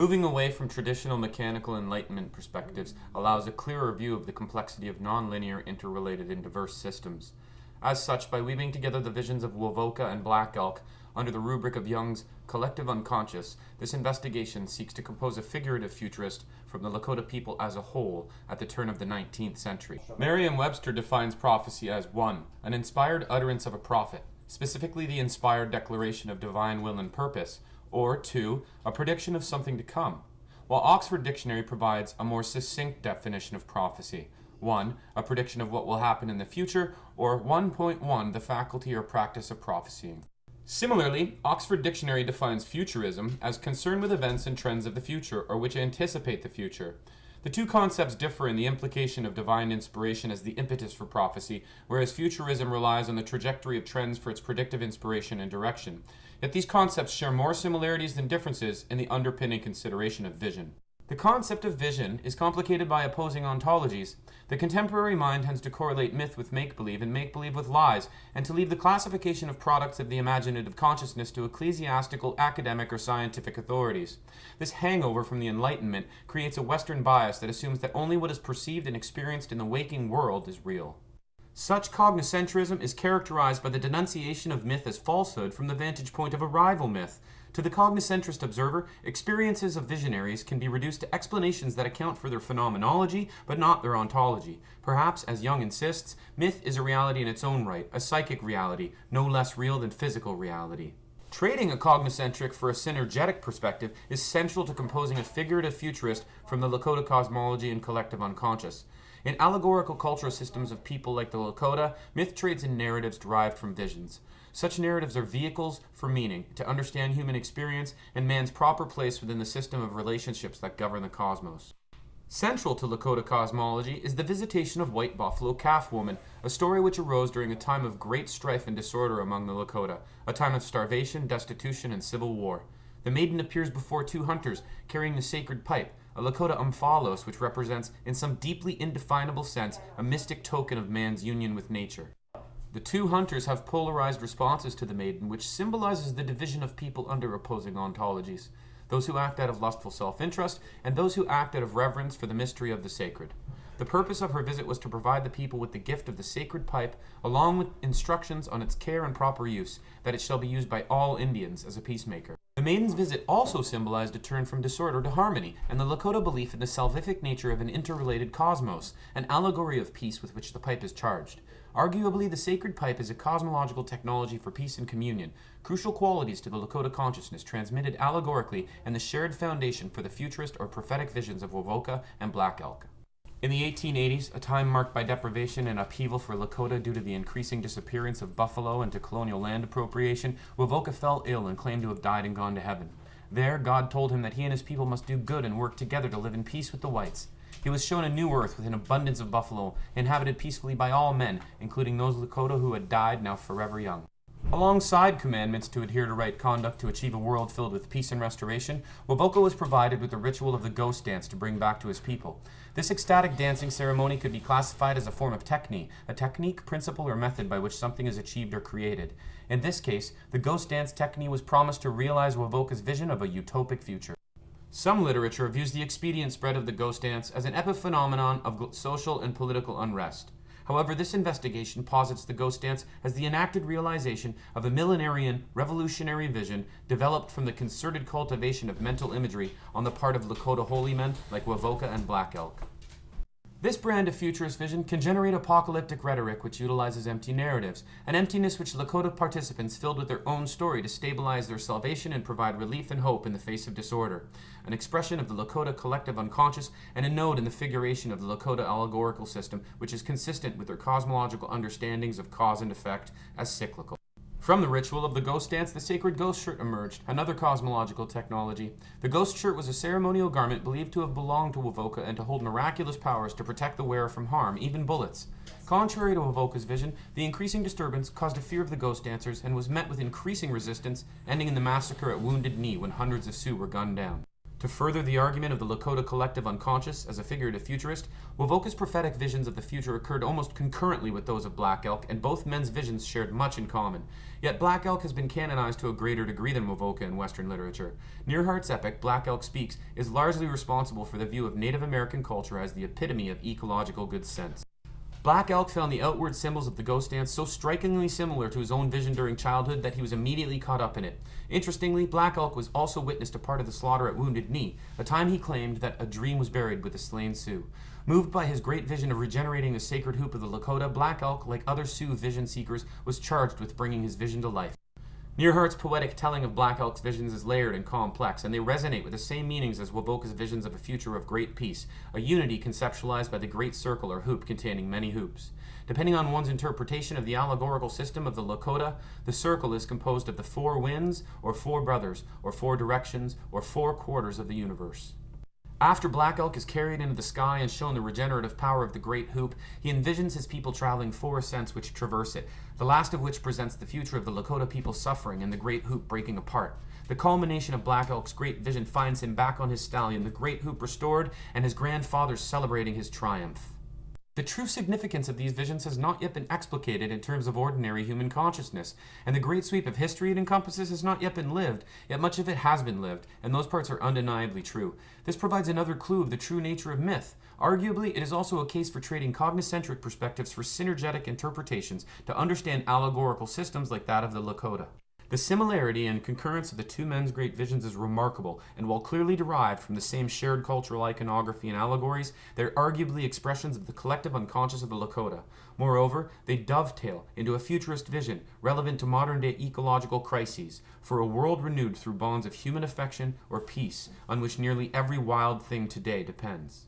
Moving away from traditional mechanical Enlightenment perspectives allows a clearer view of the complexity of nonlinear, interrelated, and diverse systems. As such, by weaving together the visions of Wovoka and Black Elk under the rubric of Jung's collective unconscious, this investigation seeks to compose a figurative futurist from the Lakota people as a whole at the turn of the 19th century. Merriam-Webster defines prophecy as 1. An inspired utterance of a prophet, specifically the inspired declaration of divine will and purpose, or 2. A prediction of something to come, while Oxford Dictionary provides a more succinct definition of prophecy. 1. A prediction of what will happen in the future, or 1.1. The faculty or practice of prophesying. Similarly, Oxford Dictionary defines futurism as concern with events and trends of the future, or which anticipate the future. The two concepts differ in the implication of divine inspiration as the impetus for prophecy, whereas futurism relies on the trajectory of trends for its predictive inspiration and direction. Yet these concepts share more similarities than differences in the underpinning consideration of vision. The concept of vision is complicated by opposing ontologies. The contemporary mind tends to correlate myth with make-believe and make-believe with lies, and to leave the classification of products of the imaginative consciousness to ecclesiastical, academic, or scientific authorities. This hangover from the Enlightenment creates a Western bias that assumes that only what is perceived and experienced in the waking world is real. Such cognoscentrism is characterized by the denunciation of myth as falsehood from the vantage point of a rival myth. To the cognoscentrist observer, experiences of visionaries can be reduced to explanations that account for their phenomenology, but not their ontology. Perhaps, as Jung insists, myth is a reality in its own right, a psychic reality, no less real than physical reality. Trading a cognocentric for a synergetic perspective is central to composing a figurative futurist from the Lakota cosmology and collective unconscious. In allegorical cultural systems of people like the Lakota, myth trades in narratives derived from visions. Such narratives are vehicles for meaning, to understand human experience and man's proper place within the system of relationships that govern the cosmos. Central to Lakota cosmology is the visitation of White Buffalo Calf Woman, a story which arose during a time of great strife and disorder among the Lakota, a time of starvation, destitution, and civil war. The maiden appears before two hunters, carrying the sacred pipe, a Lakota umphalos, which represents, in some deeply indefinable sense, a mystic token of man's union with nature. The two hunters have polarized responses to the maiden, which symbolizes the division of people under opposing ontologies, those who act out of lustful self-interest, and those who act out of reverence for the mystery of the sacred. The purpose of her visit was to provide the people with the gift of the sacred pipe, along with instructions on its care and proper use, that it shall be used by all Indians as a peacemaker. The maiden's visit also symbolized a turn from disorder to harmony, and the Lakota belief in the salvific nature of an interrelated cosmos, an allegory of peace with which the pipe is charged. Arguably, the sacred pipe is a cosmological technology for peace and communion, crucial qualities to the Lakota consciousness transmitted allegorically and the shared foundation for the futurist or prophetic visions of Wovoka and Black Elk. In the 1880s, a time marked by deprivation and upheaval for Lakota due to the increasing disappearance of buffalo and to colonial land appropriation, Wovoka fell ill and claimed to have died and gone to heaven. There, God told him that he and his people must do good and work together to live in peace with the whites. He was shown a new earth with an abundance of buffalo, inhabited peacefully by all men, including those Lakota who had died, now forever young. Alongside commandments to adhere to right conduct to achieve a world filled with peace and restoration, Wovoka was provided with the ritual of the ghost dance to bring back to his people. This ecstatic dancing ceremony could be classified as a form of techne, a technique, principle, or method by which something is achieved or created. In this case, the ghost dance techne was promised to realize Wovoka's vision of a utopic future. Some literature views the expedient spread of the ghost dance as an epiphenomenon of social and political unrest. However, this investigation posits the ghost dance as the enacted realization of a millenarian, revolutionary vision developed from the concerted cultivation of mental imagery on the part of Lakota holy men like Wovoka and Black Elk. This brand of futurist vision can generate apocalyptic rhetoric which utilizes empty narratives, an emptiness which Lakota participants filled with their own story to stabilize their salvation and provide relief and hope in the face of disorder, an expression of the Lakota collective unconscious and a node in the figuration of the Lakota allegorical system which is consistent with their cosmological understandings of cause and effect as cyclical. From the ritual of the ghost dance, the sacred ghost shirt emerged, another cosmological technology. The ghost shirt was a ceremonial garment believed to have belonged to Wovoka and to hold miraculous powers to protect the wearer from harm, even bullets. Contrary to Wovoka's vision, the increasing disturbance caused a fear of the ghost dancers and was met with increasing resistance, ending in the massacre at Wounded Knee when hundreds of Sioux were gunned down. To further the argument of the Lakota collective unconscious as a figurative futurist, Wovoka's prophetic visions of the future occurred almost concurrently with those of Black Elk, and both men's visions shared much in common. Yet Black Elk has been canonized to a greater degree than Wovoka in Western literature. Nearhart's epic, Black Elk Speaks, is largely responsible for the view of Native American culture as the epitome of ecological good sense. Black Elk found the outward symbols of the ghost dance so strikingly similar to his own vision during childhood that he was immediately caught up in it. Interestingly, Black Elk was also witness to part of the slaughter at Wounded Knee, a time he claimed that a dream was buried with the slain Sioux. Moved by his great vision of regenerating the sacred hoop of the Lakota, Black Elk, like other Sioux vision seekers, was charged with bringing his vision to life. Nearhart's poetic telling of Black Elk's visions is layered and complex, and they resonate with the same meanings as Wovoka's visions of a future of great peace, a unity conceptualized by the great circle or hoop containing many hoops. Depending on one's interpretation of the allegorical system of the Lakota, the circle is composed of the four winds, or four brothers, or four directions, or four quarters of the universe. After Black Elk is carried into the sky and shown the regenerative power of the great hoop, he envisions his people traveling four ascents which traverse it, the last of which presents the future of the Lakota people suffering and the great hoop breaking apart. The culmination of Black Elk's great vision finds him back on his stallion, the great hoop restored, and his grandfathers celebrating his triumph. The true significance of these visions has not yet been explicated in terms of ordinary human consciousness, and the great sweep of history it encompasses has not yet been lived, yet much of it has been lived, and those parts are undeniably true. This provides another clue of the true nature of myth. Arguably, it is also a case for trading cognocentric perspectives for synergetic interpretations to understand allegorical systems like that of the Lakota. The similarity and concurrence of the two men's great visions is remarkable, and while clearly derived from the same shared cultural iconography and allegories, they are arguably expressions of the collective unconscious of the Lakota. Moreover, they dovetail into a futurist vision relevant to modern-day ecological crises, for a world renewed through bonds of human affection or peace, on which nearly every wild thing today depends.